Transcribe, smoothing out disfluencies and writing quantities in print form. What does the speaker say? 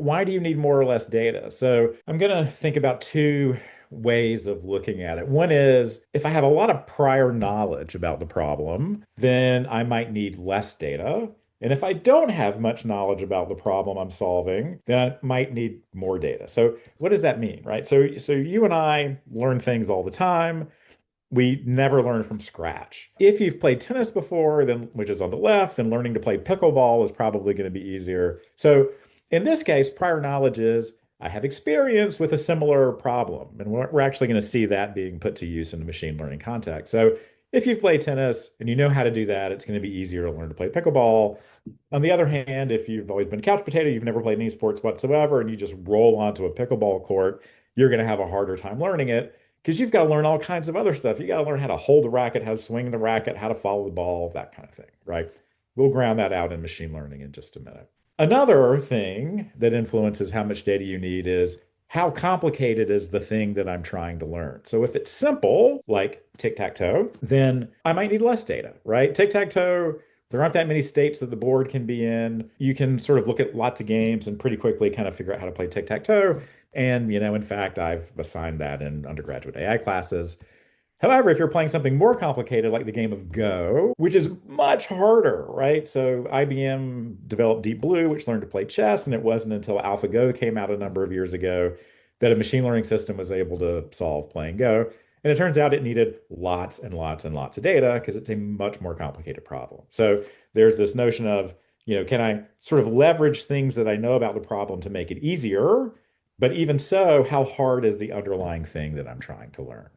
why do you need more or less data? So I'm going to think about two ways of looking at it. One is if I have a lot of prior knowledge about the problem, then I might need less data. And if I don't have much knowledge about the problem I'm solving, then I might need more data. So what does that mean, right? So you and I learn things all the time. We never learn from scratch. If you've played tennis before, then which is on the left, then learning to play pickleball is probably going to be easier. So in this case, prior knowledge is I have experience with a similar problem. And we're actually going to see that being put to use in the machine learning context. So if you've played tennis and you know how to do that, it's going to be easier to learn to play pickleball. On the other hand, if you've always been a couch potato, you've never played any sports whatsoever, and you just roll onto a pickleball court, you're going to have a harder time learning it because you've got to learn all kinds of other stuff. You got to learn how to hold the racket, how to swing the racket, how to follow the ball, that kind of thing, right? We'll ground that out in machine learning in just a minute. Another thing that influences how much data you need is how complicated is the thing that I'm trying to learn. So if it's simple, like tic-tac-toe, then I might need less data, right? Tic-tac-toe, there aren't that many states that the board can be in. You can sort of look at lots of games and pretty quickly kind of figure out how to play tic-tac-toe. And, in fact, I've assigned that in undergraduate AI classes. However, if you're playing something more complicated like the game of Go, which is much harder, right? So IBM developed Deep Blue, which learned to play chess, and it wasn't until AlphaGo came out a number of years ago that a machine learning system was able to solve playing Go. And it turns out it needed lots and lots and lots of data because it's a much more complicated problem. So there's this notion of, can I sort of leverage things that I know about the problem to make it easier? But even so, how hard is the underlying thing that I'm trying to learn?